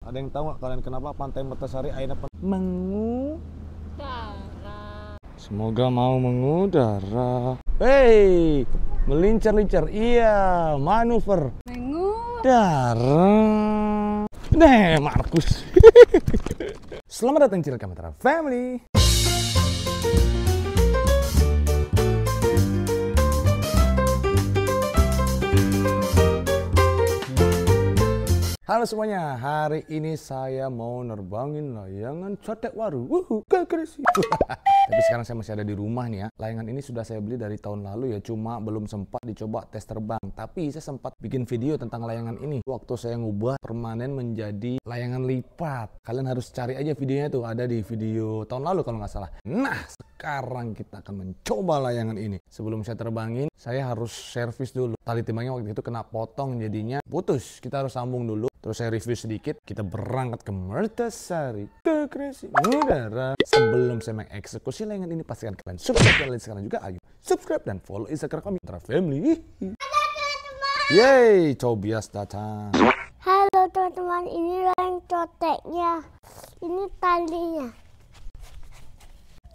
Ada yang tahu nggak kalian kenapa Pantai Mertasari airnya mengudara? Semoga mau mengudara. Hey, melincar-lincar. Iya, manuver. Mengudara. Nah, Markus. Selamat datang di Kamera Family. Halo semuanya, hari ini saya mau nerbangin layangan Cotek Waru. Keren. Tapi sekarang saya masih ada di rumah nih ya. Layangan ini sudah saya beli dari tahun lalu ya, cuma belum sempat dicoba tes terbang. Tapi saya sempat bikin video tentang layangan ini waktu saya ngubah permanen menjadi layangan lipat. Kalian harus cari aja videonya tuh, ada di video tahun lalu kalau nggak salah. Nah, sekarang kita akan mencoba layangan ini. Sebelum saya terbangin, saya harus servis dulu. Tali timbangnya waktu itu kena potong, jadinya putus. Kita harus sambung dulu. Terus saya review sedikit, kita berangkat ke Mertasari, ke Kresi Udara. Sebelum saya mengeksekusi layangan ini, pastikan kalian subscribe channel sekarang juga. Ayo subscribe dan follow Instagram kami, Kamera Family. Yeay, Tobias datang. Halo teman-teman, ini layang coteknya. Ini talinya.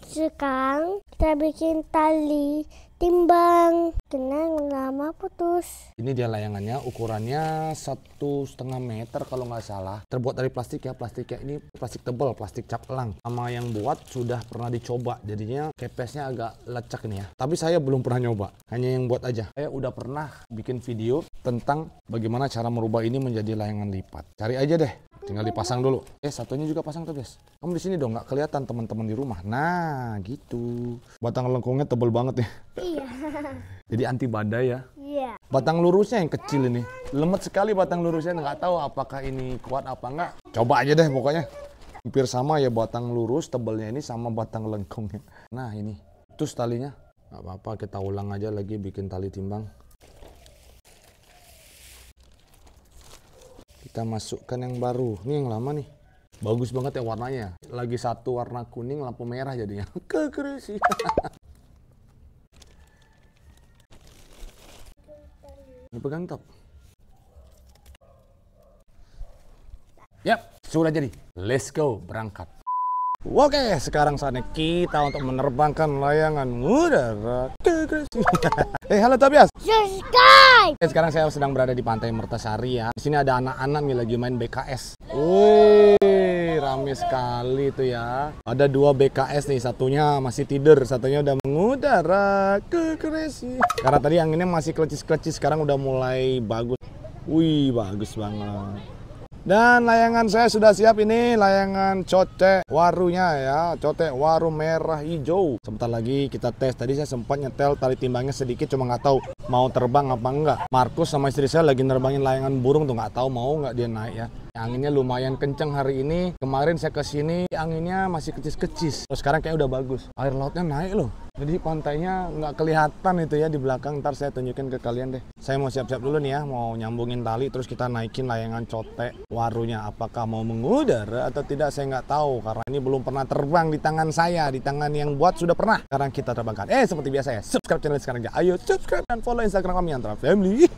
Sekarang kita bikin tali timbang, kena lama putus. Ini dia layangannya, ukurannya 1,5 meter kalau nggak salah. Terbuat dari plastik ya, plastiknya ini plastik tebal, plastik cap elang. Sama yang buat sudah pernah dicoba, jadinya kepesnya agak lecek nih ya. Tapi saya belum pernah nyoba, hanya yang buat aja. Saya udah pernah bikin video tentang bagaimana cara merubah ini menjadi layangan lipat. Cari aja deh. Tinggal dipasang dulu. Satunya juga pasang tuh, guys. Kamu di sini dong, nggak kelihatan teman-teman di rumah. Nah, gitu. Batang lengkungnya tebel banget ya. Iya. Jadi anti badai ya. Iya. Batang lurusnya yang kecil ini. Lemet sekali batang lurusnya. Nggak tahu apakah ini kuat apa enggak. Coba aja deh pokoknya. Hampir sama ya batang lurus tebelnya ini sama batang lengkungnya. Nah, ini. Terus talinya. Nggak apa-apa, kita ulang aja lagi bikin tali timbang. Kita masukkan yang baru. Ini yang lama nih. Bagus banget ya warnanya. Lagi satu warna kuning, lampu merah jadinya. Keren sih. Ini pegang top. Yap, sudah jadi. Let's go, berangkat. Oke, sekarang saatnya kita untuk menerbangkan layangan udara. Halo Tobias. Subscribe. Sekarang saya sedang berada di Pantai Mertasari ya. Di sini ada anak-anak nih lagi main BKS. Wih, rame sekali tuh ya. Ada 2 BKS nih, satunya masih tidur, satunya udah mengudara ke Kresi. Karena tadi anginnya masih klecis-klecis, sekarang udah mulai bagus. Wih, bagus banget. Dan layangan saya sudah siap, ini layangan Cotek Warunya ya, Cotek Waru merah hijau. Sebentar lagi kita tes. Tadi saya sempat nyetel tali timbangnya sedikit, cuma nggak tahu mau terbang apa enggak. Markus sama istri saya lagi nerbangin layangan burung tuh, nggak tahu mau nggak dia naik ya. Anginnya lumayan kenceng hari ini. Kemarin saya kesini anginnya masih kecis-kecis. Terus sekarang kayak udah bagus. Air lautnya naik loh. Jadi pantainya nggak kelihatan itu ya di belakang. Ntar saya tunjukin ke kalian deh. Saya mau siap-siap dulu nih ya, mau nyambungin tali terus kita naikin layangan Cotek Warunya. Apakah mau mengudara atau tidak saya nggak tahu, karena ini belum pernah terbang di tangan saya. Di tangan yang buat sudah pernah. Sekarang kita terbangkan. Seperti biasa ya, subscribe channel sekarang aja. Ayo subscribe dan follow Instagram kami, Kamera Family.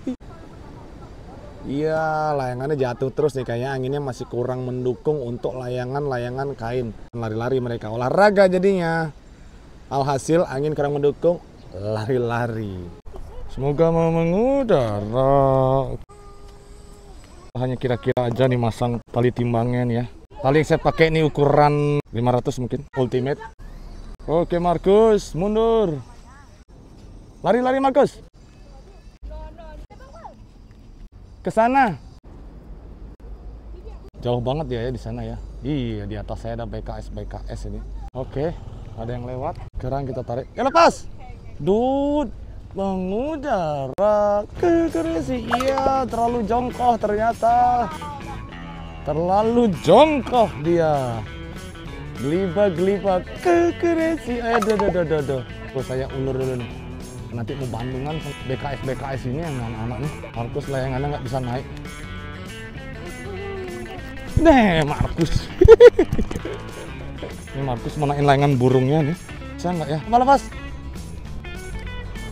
Iya, layangannya jatuh terus nih, kayaknya anginnya masih kurang mendukung untuk layangan-layangan kain. Lari-lari mereka, olahraga jadinya. Alhasil angin kurang mendukung, lari-lari. Semoga mau mengudara. Hanya kira-kira aja nih masang tali timbangnya nih ya. Tali yang saya pakai ini ukuran 500 mungkin, ultimate. Oke Markus, mundur. Lari-lari Markus. Ke sana. Jauh banget ya di sana ya. Iya, di atas saya ada BKS ini. Oke, ada yang lewat. Sekarang kita tarik. Lepas. Dud, mengudara ke Kresi. Iya, terlalu jongkoh ternyata. Terlalu jongkoh dia. Gelibah-gelibah ke Kresi. Aduh. Terus saya ulur dulu nih. Nanti mau bandungan BKS ini yang anak-anak nih. Markus layangannya nggak bisa naik. Markus. Ini Markus mau naikin layangan burungnya nih. Bisa nggak ya? Apa lepas?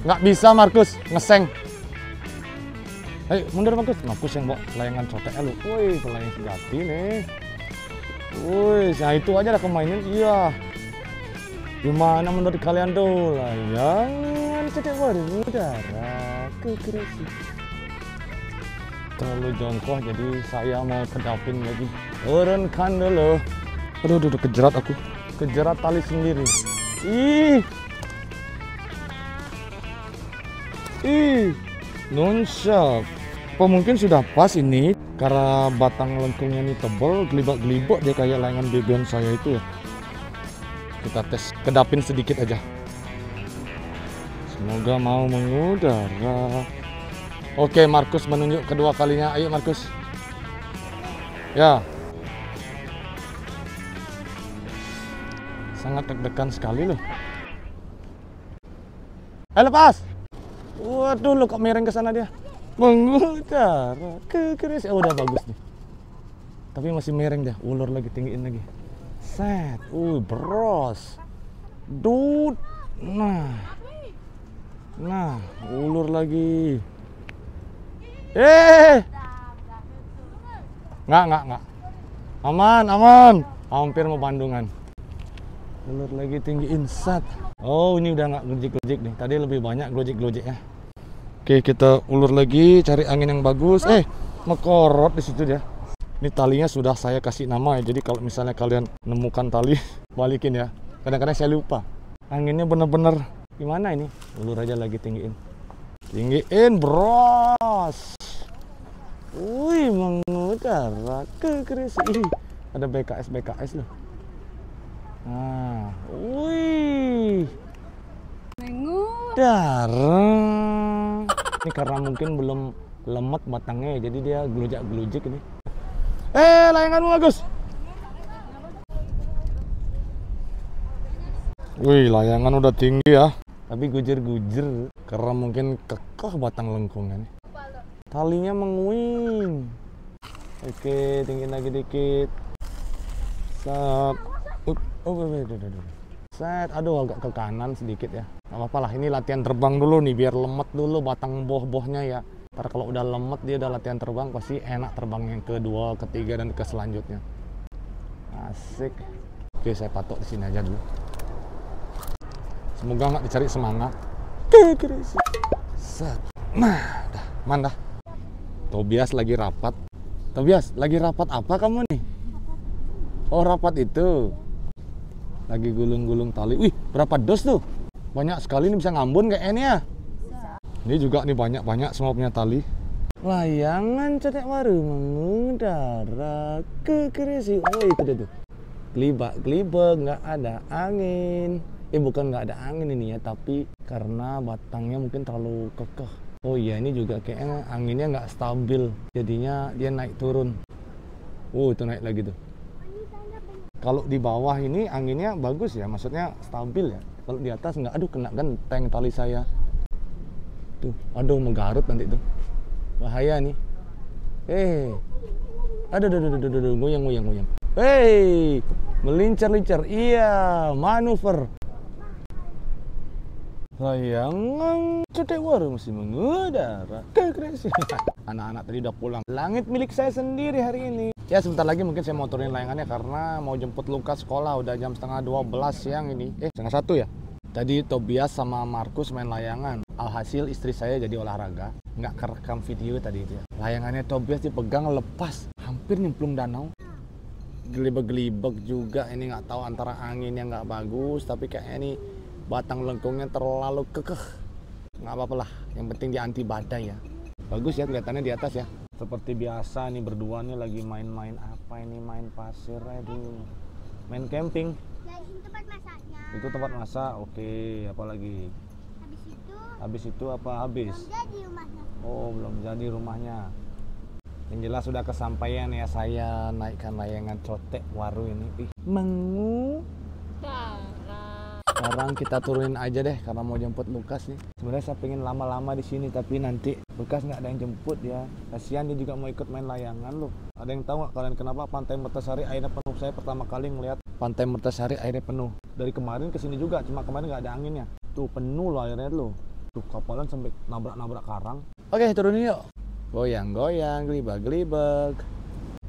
Nggak bisa Markus, ngeseng. Hei, mundur Markus. Markus yang bawa layangan coteknya lu. Woi, pelayang sejati nih. Woi, nah itu aja lah kemainin. Iya. Gimana menurut kalian tuh? Layangan cotek waru udara kekerasi. Terlalu jongkok, jadi saya mau kedapin lagi. Turunkan dulu. Aduh, kejerat aku. Kejerat tali sendiri. Ih. Non-shock. Apa mungkin sudah pas ini karena batang lengkungnya ini tebal, gelibak-gelibak dia kayak layangan bebean saya itu ya. Kita tes kedapin sedikit aja. Semoga mau mengudara. Oke, Markus menunjuk kedua kalinya. Ayo Markus. Ya. Sangat deg-degan sekali loh. Lepas. Waduh, lo kok miring ke sana dia. Mengudara kekeris. Oh, udah bagus nih. Tapi masih miring dia. Ulur lagi, tinggiin lagi. Set. Bros. Dud. Nah, ulur lagi. Nggak. Aman. Hampir mau bandungan. Ulur lagi, tinggiin. Set. Oh, ini udah nggak glojik-glojik nih. Tadi lebih banyak glojik-glojik ya. Oke, kita ulur lagi, cari angin yang bagus. Mekorot di situ dia. Ini talinya sudah saya kasih nama ya. Jadi kalau misalnya kalian nemukan tali, balikin ya. Kadang-kadang saya lupa. Anginnya bener-bener gimana ini? Ulur aja lagi, tinggiin. Tinggiin, bros. Wih, mengudara kekeris. Ada BKS loh. Nah, wih. Mengudara. Ini karena mungkin belum lemot batangnya, jadi dia gelujak-gelujik ini. Layanganmu bagus. Wih, layangan udah tinggi ya. Tapi gujer-gujer karena mungkin kekeh batang lengkungan. Talinya menguing. Oke, tinggiin lagi dikit. Set. Set. Aduh, agak ke kanan sedikit ya. Gak apa-apa lah, ini latihan terbang dulu nih, biar lemet dulu batang boh-bohnya ya. Ntar kalau udah lemet, dia udah latihan terbang, pasti enak terbang yang kedua, ketiga, dan ke selanjutnya. Asik. Oke, saya patok di sini aja dulu. Semoga nggak dicari semangat. Set. Nah, dah, man dah. Tobias lagi rapat. Tobias, lagi rapat apa kamu nih? Oh, rapat itu. Lagi gulung-gulung tali. Wih, berapa dos tuh? Banyak sekali, ini bisa ngambun kayaknya ya. Ini juga nih banyak-banyak semua punya tali. Layangan cotek waru mengudara kekerisi. Oh, itu dia tuh. Gelibak-gelibak, nggak ada angin. Bukan nggak ada angin ini ya, tapi karena batangnya mungkin terlalu kekeh. Oh iya, ini juga kayaknya anginnya nggak stabil. Jadinya dia naik turun. Itu naik lagi tuh. Kalau di bawah ini anginnya bagus ya, maksudnya stabil ya. Kalau di atas nggak, aduh kena genteng tali saya. Tuh, aduh menggarut nanti tuh. Bahaya nih. Aduh, goyang. Melincar-lincar. Iya, manuver. Layangan cotek waru masih mengudara kekerasi. Anak-anak tadi udah pulang. Langit milik saya sendiri hari ini. Ya, sebentar lagi mungkin saya mau turunin layangannya karena mau jemput Lukas sekolah. Udah jam setengah 12 siang ini. Setengah 1 ya. Tadi Tobias sama Markus main layangan. Alhasil istri saya jadi olahraga. Nggak kerekam video tadi itu ya. Layangannya Tobias dipegang lepas. Hampir nyemplung danau. Gelibek-gelibek juga. Ini nggak tahu antara anginnya nggak bagus. Tapi kayaknya ini batang lengkungnya terlalu kekeh. Nggak apa-apa lah. Yang penting dia anti badai ya. Bagus ya kelihatannya di atas ya. Seperti biasa nih berdua nih lagi main-main apa ini, main pasir aduh. Main camping. Ya, ini tempat masaknya. Itu tempat masak. Oke, apa lagi? Habis itu apa habis? Belum jadi rumahnya. Oh, belum jadi rumahnya. Yang jelas sudah kesampaian ya, saya naikkan layangan cotek waru ini. Sekarang kita turunin aja deh karena mau jemput Lukas nih. Sebenarnya saya pengen lama-lama di sini tapi nanti Lukas nggak ada yang jemput ya. Kasihan dia juga mau ikut main layangan loh. Ada yang tahu nggak kalian kenapa Pantai Mertasari airnya penuh? Saya pertama kali ngeliat Pantai Mertasari airnya penuh. Dari kemarin ke sini juga, cuma kemarin nggak ada anginnya. Tuh penuh loh airnya loh. Tuh kapalan sampai nabrak-nabrak karang. Oke, turunin yuk. Goyang-goyang, gelibag-gelibag.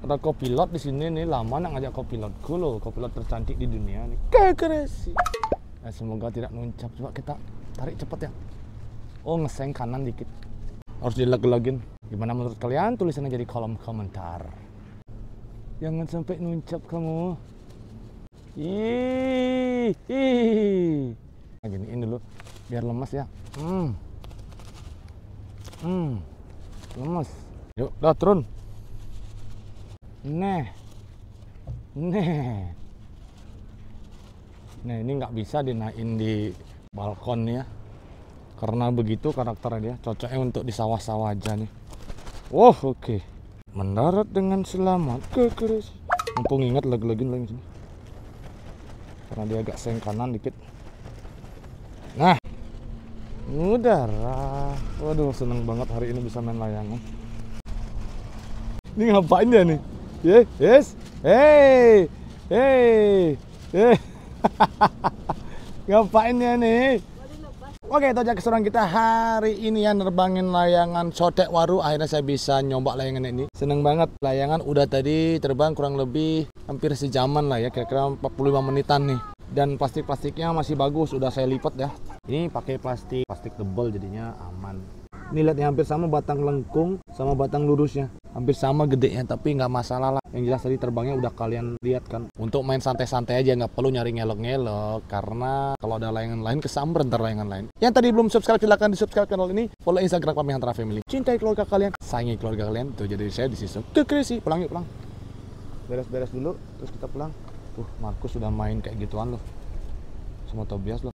Ada kopilot di sini nih, lama nak ngajak kopilotku loh, kopilot tercantik di dunia nih. Kekresi. Nah, semoga tidak nuncap. Coba kita tarik cepet ya. Oh, ngeseng kanan dikit. Harus dilag-lagin. Gimana menurut kalian? Tulisannya jadi kolom komentar. Jangan sampai nuncap kamu. Nah, giniin dulu biar lemas ya. Lemas. Yuk, dah turun. Nah, ini nggak bisa dinaikin di balkon ya, karena begitu karakternya dia. Cocoknya untuk di sawah-sawah aja nih. Oke. Mendarat dengan selamat ke keris. Mumpung ingat lagi-lagi sini, karena dia agak seng kanan dikit. Nah, udara. Waduh, seneng banget hari ini bisa main layangan. Ini ngapain dia nih? Yes. Hey. Ngapain dia nih? Oke, itu aja keseruan kita hari ini ya, nerbangin layangan Sodek Waru. Akhirnya saya bisa nyoba layangan ini. Seneng banget. Layangan udah tadi terbang kurang lebih hampir sejaman lah ya, kira-kira 45 menitan nih. Dan plastiknya masih bagus, udah saya lipat ya. Ini pakai plastik tebal jadinya aman. Ini lihat ya, hampir sama batang lengkung sama batang lurusnya. Hampir sama gedenya, tapi nggak masalah lah. Yang jelas tadi terbangnya udah kalian lihat kan. Untuk main santai-santai aja, nggak perlu nyari ngelok-ngelok. Karena kalau ada layangan lain, kesamber ntar layangan lain. Yang tadi belum subscribe, silahkan di subscribe channel ini. Follow Instagram kami Hantara Family. Cintai keluarga kalian, sayangi keluarga kalian. Tuh jadi saya di situ. Kekresi. Pulang yuk, pulang. Beres-beres dulu, terus kita pulang. Markus sudah main kayak gituan loh sama Tobias loh.